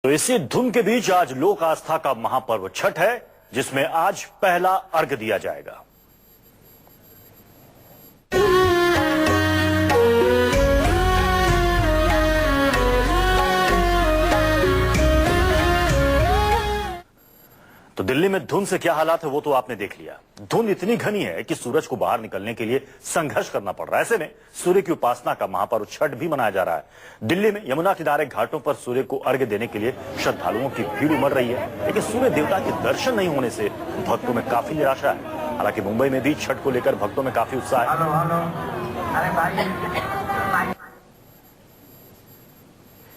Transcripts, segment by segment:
तो इसी धुन के बीच आज लोक आस्था का महापर्व छठ है, जिसमें आज पहला अर्घ्य दिया जाएगा। तो दिल्ली में धुंध से क्या हालात है वो तो आपने देख लिया। धुंध इतनी घनी है कि सूरज को बाहर निकलने के लिए संघर्ष करना पड़ रहा है। ऐसे में सूर्य की उपासना का महापर्व छठ भी मनाया जा रहा है। दिल्ली में यमुना किनारे घाटों पर सूर्य को अर्घ्य देने के लिए श्रद्धालुओं की भीड़ उमड़ रही है, लेकिन सूर्य देवता के दर्शन नहीं होने से भक्तों में काफी निराशा है। हालांकि मुंबई में भी छठ को लेकर भक्तों में काफी उत्साह है।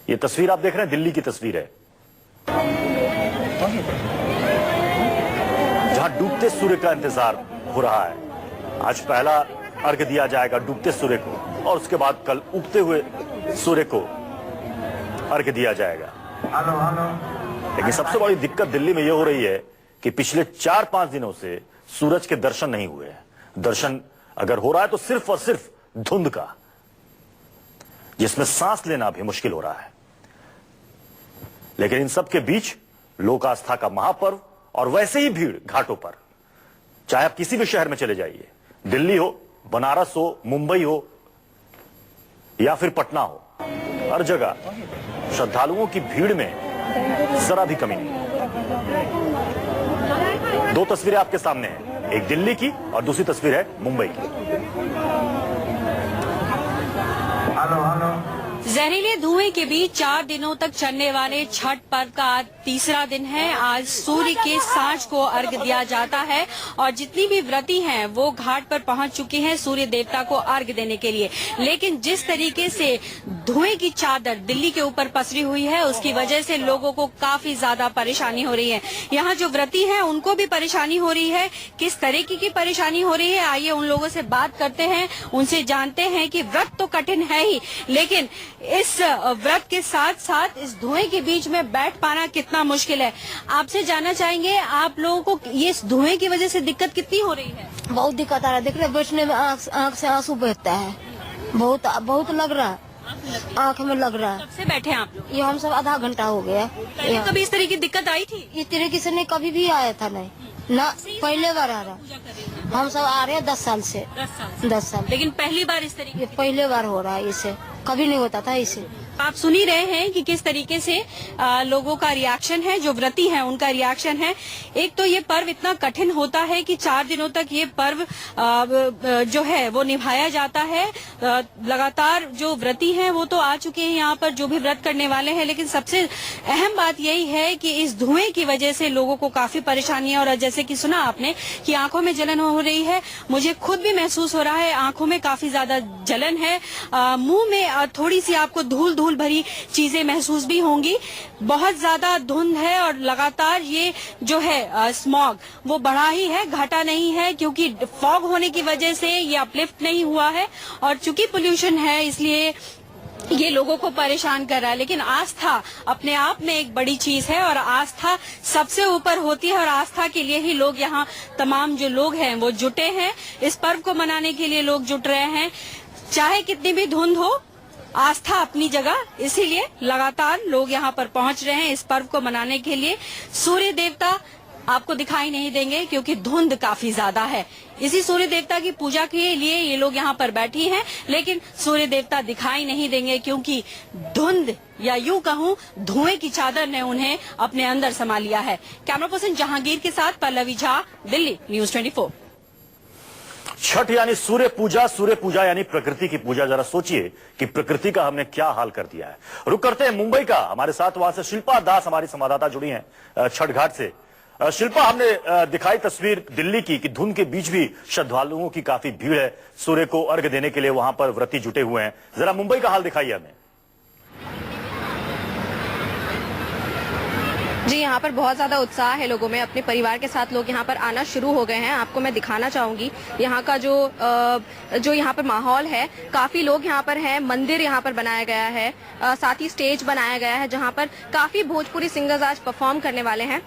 ये तस्वीर आप देख रहे हैं दिल्ली की तस्वीर है, जहां डूबते सूर्य का इंतजार हो रहा है। आज पहला अर्घ्य दिया जाएगा डूबते सूर्य को, और उसके बाद कल उगते हुए सूर्य को अर्घ्य दिया जाएगा। लेकिन सबसे बड़ी दिक्कत दिल्ली में यह हो रही है कि पिछले 4-5 दिनों से सूरज के दर्शन नहीं हुए हैं। दर्शन अगर हो रहा है तो सिर्फ और सिर्फ धुंध का, जिसमें सांस लेना भी मुश्किल हो रहा है। लेकिन इन सब के बीच लोक आस्था का महापर्व और वैसे ही भीड़ घाटों पर, चाहे आप किसी भी शहर में चले जाइए, दिल्ली हो, बनारस हो, मुंबई हो या फिर पटना हो, हर जगह श्रद्धालुओं की भीड़ में जरा भी कमी नहीं। दो तस्वीरें आपके सामने हैं, एक दिल्ली की और दूसरी तस्वीर है मुंबई की। जहरीले धुएं के बीच 4 दिनों तक चलने वाले छठ पर्व का आज तीसरा दिन है। आज सूर्य के सांझ को अर्घ्य दिया जाता है और जितनी भी व्रती हैं वो घाट पर पहुंच चुकी हैं सूर्य देवता को अर्घ्य देने के लिए। लेकिन जिस तरीके से धुएं की चादर दिल्ली के ऊपर पसरी हुई है, उसकी वजह से लोगों को काफी ज्यादा परेशानी हो रही है। यहाँ जो व्रती हैं उनको भी परेशानी हो रही है। किस तरीके की परेशानी हो रही है, आइए उन लोगों से बात करते हैं, उनसे जानते हैं कि व्रत तो कठिन है ही, लेकिन इस व्रत के साथ साथ इस धुएं के बीच में बैठ पाना कितना मुश्किल है। आपसे जानना चाहेंगे, आप लोगों को ये इस धुएं की वजह से दिक्कत कितनी हो रही है? बहुत दिक्कत आ रहा है, देख रहे बैठने में आँख से आंसू बहता है, बहुत लग रहा है, आँख में लग रहा है। कब से बैठे हैं आप लोग? ये हम सब आधा घंटा हो गया। कभी इस तरह की दिक्कत आई थी? इस तरीके से नहीं कभी भी आया था, नहीं ना, पहले बार आ रहा। हम सब आ रहे हैं 10 साल से। 10 साल। लेकिन पहली बार इस तरीके? ये पहले बार हो रहा है, इसे कभी नहीं होता था इसे। आप सुन ही रहे हैं कि किस तरीके से लोगों का रिएक्शन है, जो व्रती हैं उनका रिएक्शन है। एक तो ये पर्व इतना कठिन होता है कि 4 दिनों तक ये पर्व जो है वो निभाया जाता है। लगातार जो व्रती हैं वो तो आ चुके हैं यहाँ पर, जो भी व्रत करने वाले हैं, लेकिन सबसे अहम बात यही है कि इस धुएं की वजह से लोगों को काफी परेशानी है। और जैसे कि सुना आपने कि आंखों में जलन हो रही है, मुझे खुद भी महसूस हो रहा है, आंखों में काफी ज्यादा जलन है, मुंह में थोड़ी सी आपको धूल भरी चीजें महसूस भी होंगी। बहुत ज्यादा धुंध है और लगातार ये जो है स्मॉग वो बढ़ा ही है, घटा नहीं है, क्योंकि फॉग होने की वजह से ये अपलिफ्ट नहीं हुआ है। और चूंकि पोल्यूशन है इसलिए ये लोगों को परेशान कर रहा है। लेकिन आस्था अपने आप में एक बड़ी चीज है और आस्था सबसे ऊपर होती है, और आस्था के लिए ही लोग यहाँ तमाम जो लोग हैं वो जुटे हैं। इस पर्व को मनाने के लिए लोग जुट रहे हैं, चाहे कितनी भी धुंध हो, आस्था अपनी जगह, इसीलिए लगातार लोग यहाँ पर पहुंच रहे हैं इस पर्व को मनाने के लिए। सूर्य देवता आपको दिखाई नहीं देंगे क्योंकि धुंध काफी ज्यादा है। इसी सूर्य देवता की पूजा के लिए ये लोग यहाँ पर बैठी हैं, लेकिन सूर्य देवता दिखाई नहीं देंगे क्योंकि धुंध या यूं कहूं धुएं की चादर ने उन्हें अपने अंदर समा लिया है। कैमरा पर्सन जहांगीर के साथ पल्लवी झा, दिल्ली न्यूज 24। छठ यानी सूर्य पूजा यानी प्रकृति की पूजा। जरा सोचिए कि प्रकृति का हमने क्या हाल कर दिया है। रुक करते हैं मुंबई का, हमारे साथ वहां से शिल्पा दास हमारी संवाददाता जुड़ी हैं छठ घाट से। शिल्पा, हमने दिखाई तस्वीर दिल्ली की कि धुंध के बीच भी श्रद्धालुओं की काफी भीड़ है, सूर्य को अर्घ्य देने के लिए वहां पर व्रती जुटे हुए हैं। जरा मुंबई का हाल दिखाइए हमें। जी, यहाँ पर बहुत ज़्यादा उत्साह है लोगों में, अपने परिवार के साथ लोग यहाँ पर आना शुरू हो गए हैं। आपको मैं दिखाना चाहूँगी यहाँ का जो यहाँ पर माहौल है। काफ़ी लोग यहाँ पर हैं, मंदिर यहाँ पर बनाया गया है, साथ ही स्टेज बनाया गया है जहाँ पर काफ़ी भोजपुरी सिंगर्स आज परफॉर्म करने वाले हैं।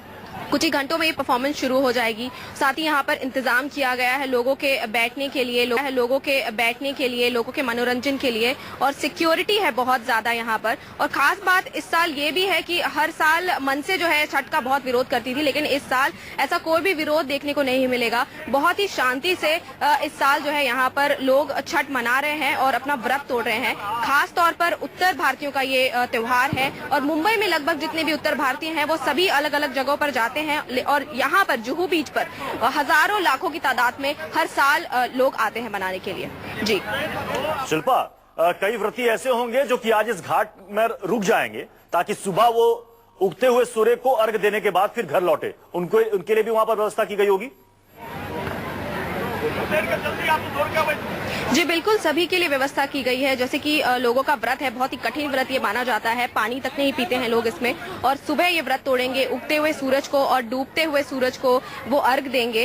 कुछ ही घंटों में ये परफॉर्मेंस शुरू हो जाएगी। साथ ही यहाँ पर इंतजाम किया गया है लोगों के बैठने के लिए, लोगों के मनोरंजन के लिए, और सिक्योरिटी है बहुत ज्यादा यहाँ पर। और खास बात इस साल ये भी है कि हर साल मनसे जो है छठ का बहुत विरोध करती थी, लेकिन इस साल ऐसा कोई भी विरोध देखने को नहीं मिलेगा। बहुत ही शांति से इस साल जो है यहाँ पर लोग छठ मना रहे हैं और अपना व्रत तोड़ रहे हैं। खास तौर पर उत्तर भारतीयों का ये त्योहार है, और मुंबई में लगभग जितने भी उत्तर भारतीय हैं वो सभी अलग अलग जगहों पर जाते हैं, और यहाँ पर जुहू बीच पर हजारों लाखों की तादाद में हर साल लोग आते हैं मनाने के लिए। जी शिल्पा, कई व्रती ऐसे होंगे जो कि आज इस घाट में रुक जाएंगे ताकि सुबह वो उगते हुए सूर्य को अर्घ देने के बाद फिर घर लौटे। उनके लिए भी वहां पर व्यवस्था की गई होगी? जी बिल्कुल, सभी के लिए व्यवस्था की गई है। जैसे कि लोगों का व्रत है, बहुत ही कठिन व्रत ये माना जाता है, पानी तक नहीं पीते हैं लोग इसमें, और सुबह ये व्रत तोड़ेंगे, उगते हुए सूरज को और डूबते हुए सूरज को वो अर्घ देंगे।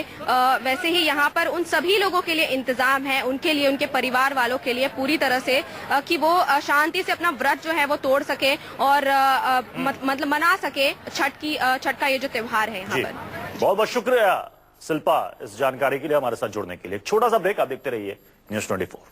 वैसे ही यहाँ पर उन सभी लोगों के लिए इंतजाम है, उनके लिए, उनके परिवार वालों के लिए पूरी तरह से, कि वो शांति से अपना व्रत जो है वो तोड़ सके और मतलब मना सके छठ का ये जो त्योहार है यहाँ पर। बहुत बहुत शुक्रिया शिल्पा इस जानकारी के लिए, हमारे साथ जुड़ने के लिए। छोटा सा ब्रेक, आप देखते रहिए न्यूज़ 24।